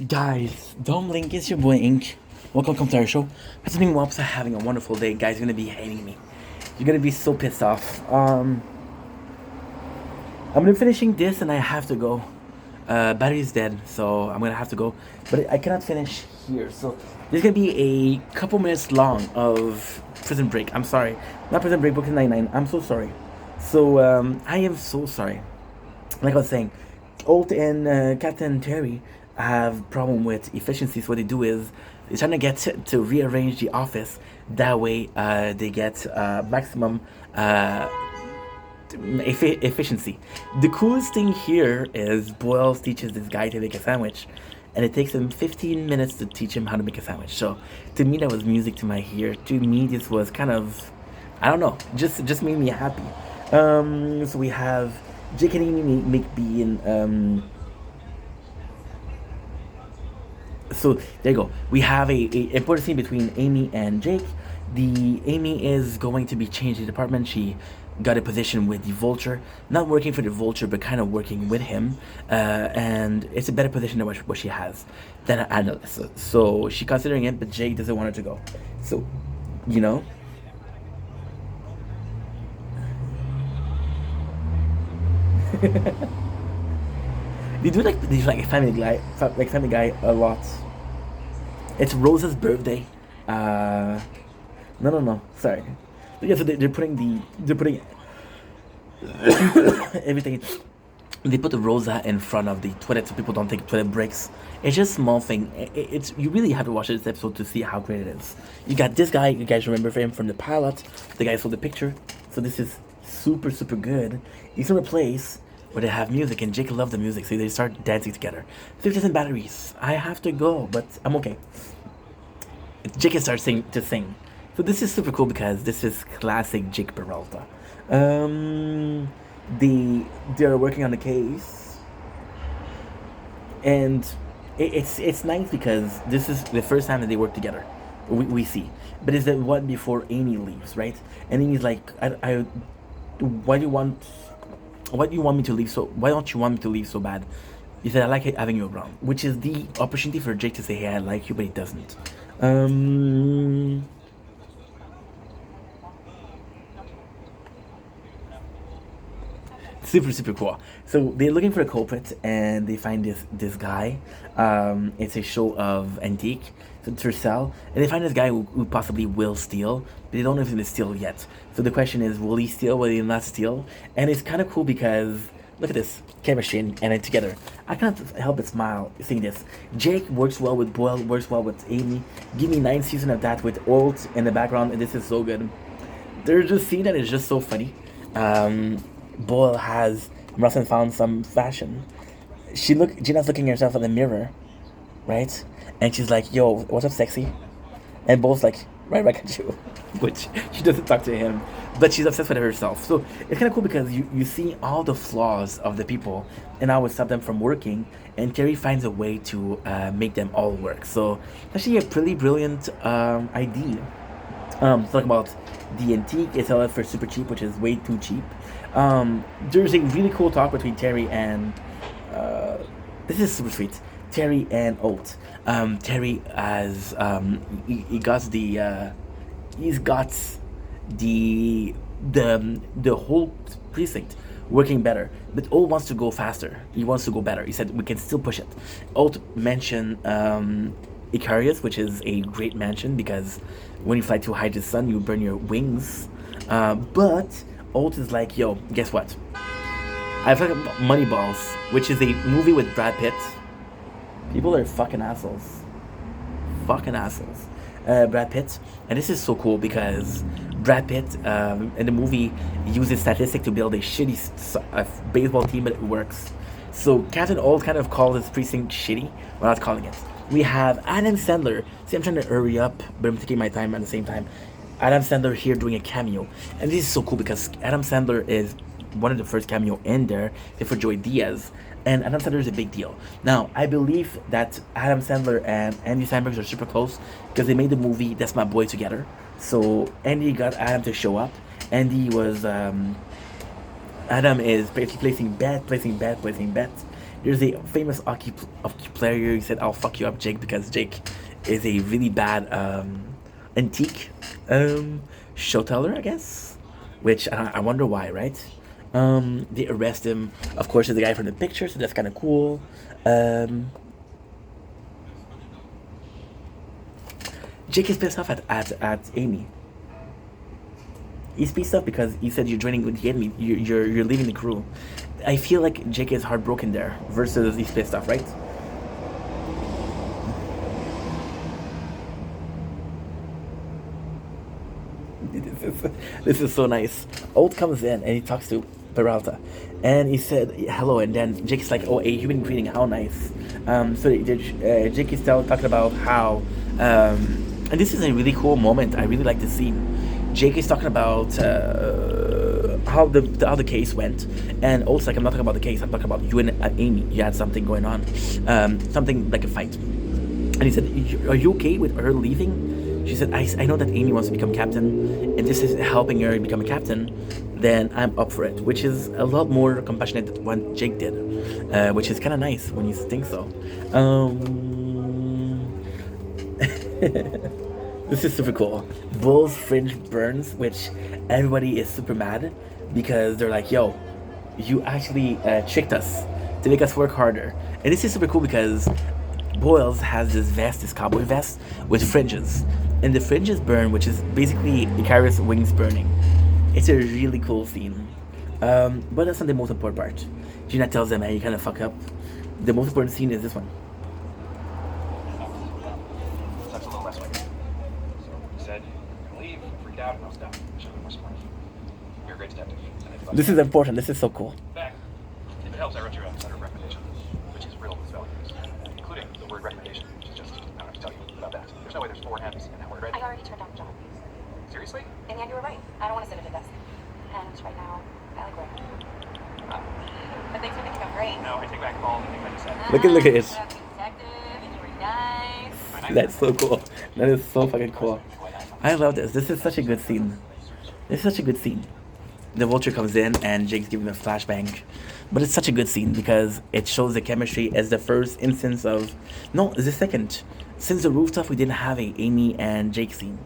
Guys, don't blink, it's your boy Ink. Welcome to our show. Assuming Wops are having a wonderful day. Guys, you're gonna be hating me. You're gonna be so pissed off. I'm gonna be finishing this and I have to go. Battery's dead, so I'm gonna have to go. But I cannot finish here, so there's gonna be a couple minutes long of Prison Break. I'm sorry. Not Prison Break, Brooklyn Nine-Nine. I'm so sorry. So, I am so sorry. Like I was saying, Old and Captain Terry have problem with efficiency. So what they do is they're trying to get to rearrange the office. That way, they get maximum efficiency. The coolest thing here is Boyle teaches this guy to make a sandwich, and it takes him 15 minutes to teach him how to make a sandwich. So to me, that was music to my ear. To me, this was kind of, I don't know, just made me happy. So we have Jake and Amy McBee and so there you go. We have a important scene between Amy and Jake. The Amy is going to be changing department. She got a position with the Vulture, not working for the Vulture, but kind of working with him. And it's a better position than what she has than an analyst. So she's considering it, but Jake doesn't want her to go. So, you know. They do like Family Guy a lot. It's Rosa's birthday. No. Sorry. But yeah, so they're putting everything. They put the Rosa in front of the toilet so people don't take toilet breaks. It's just a small thing. It's you really have to watch this episode to see how great it is. You got this guy. You guys remember him from the pilot. The guy saw the picture. So this is super good. He's in a place where they have music, and Jake loved the music, so they start dancing together. 50,000 batteries. I have to go, but I'm okay. Jake starts to sing. So this is super cool because this is classic Jake Peralta. They're working on the case, and it's nice because this is the first time that they work together. We see, but it's the one before Amy leaves, right? And Amy's like, why do you want me to leave so? Why don't you want me to leave so bad? He said, I like having you around, which is the opportunity for Jake to say, hey, I like you, but he doesn't. Super cool. So they're looking for a culprit, and they find this guy. It's a show of antique to sell, and they find this guy who possibly will steal, but they don't know if he's gonna steal yet. So the question is, will he steal? Will he not steal? And it's kind of cool because look at this chemistry and it together. I can't help but smile seeing this. Jake works well with Boyle, works well with Amy. Give me 9 seasons of that with Old in the background, and this is so good. There's a scene that is just so funny. Boyle has Russell found some fashion. Gina's looking at herself in the mirror, right? And she's like, "Yo, what's up, sexy?" And Boyle's like, "Right back at you," which she doesn't talk to him, but she's obsessed with herself. So it's kind of cool because you see all the flaws of the people, and how would stop them from working. And Terry finds a way to make them all work. So actually, a pretty brilliant idea. Talk about the antique. It's all for super cheap, which is way too cheap. There's a really cool talk between Terry and this is super sweet. Terry and Oat. Terry has he's got the whole precinct working better, but Oat wants to go faster. He wants to go better. He said we can still push it. Oat mentioned Icarus, which is a great mansion because when you fly too high to the sun, you burn your wings. But Oat is like, yo, guess what? I've heard about Moneyballs, which is a movie with Brad Pitt. People are fucking assholes. Brad Pitt. And this is so cool because Brad Pitt in the movie uses statistics to build a shitty baseball team, but it works. So Captain Old kind of called his precinct shitty. We're not calling it. We have Adam Sandler. See, I'm trying to hurry up, but I'm taking my time at the same time. Adam Sandler here doing a cameo. And this is so cool because Adam Sandler is one of the first cameo in there, except for Joey Diaz. And Adam Sandler is a big deal. Now, I believe that Adam Sandler and Andy Samberg are super close because they made the movie That's My Boy together. So Andy got Adam to show up. Adam is basically placing bets. There's a famous hockey player who said, "I'll fuck you up, Jake," because Jake is a really bad antique show teller, I guess. Which I wonder why, right? They arrest him. Of course, there's the guy from the picture, so that's kind of cool. Um, Jake is pissed off at Amy. He's pissed off because he said you're joining with the enemy. You're leaving the crew. I feel like Jake is heartbroken there versus he's pissed off, right? This is so nice. Old comes in and he talks to Peralta, and he said hello, and then Jake is like, "Oh, a human greeting, how nice." Jake is still talking about how, and this is a really cool moment. I really like this scene. Jake is talking about how the case went, and also like I'm not talking about the case. I'm talking about you and Amy. You had something going on, something like a fight. And he said, "Are you okay with her leaving?" She said, I know that Amy wants to become captain, and this is helping her become a captain, then I'm up for it," which is a lot more compassionate than what Jake did, which is kind of nice when you think so. This is super cool. Bull's fringe burns, which everybody is super mad because they're like, "Yo, you actually tricked us to make us work harder." And this is super cool because Boyles has this vest, this cowboy vest with fringes, and the fringes burn, which is basically Icarus' wings burning. It's a really cool scene, but that's not the most important part. Gina tells them, "Hey, you kind of fuck up." The most important scene is this one. That's a little less like it. So he said, "You're gonna leave," freaked out, and I was done. Should have been more smart. You're a great detective. And I think This is important. This is so cool. in fact, if it helps, I wrote you a letter of recommendation, which is riddled with spelling errors, including the word recommendation, which is just, I don't have to tell you about that. There's no way there's 4 M's in that word, right? I already turned down the job. Seriously? And yeah, you were right. I don't want to sit at a desk. And right now, I like work. But thanks for thinking I'm great. No, I take back all the things I just said. Look at it. You're a detective, and you were nice. That's so cool. That is so fucking cool. I love this. This is such a good scene. This is such a good scene. The vulture comes in and Jake's giving him a flashbang. But it's such a good scene because it shows the chemistry as the first instance of... No, it's the second. Since the rooftop, we didn't have a Amy and Jake scene.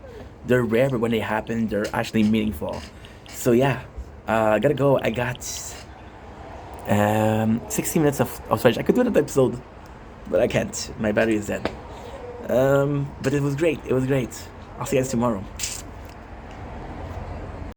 They're rare, but when they happen, they're actually meaningful. So yeah, I gotta go. I got 60 minutes of storage. I could do another episode, but I can't. My battery is dead. But it was great. It was great. I'll see you guys tomorrow.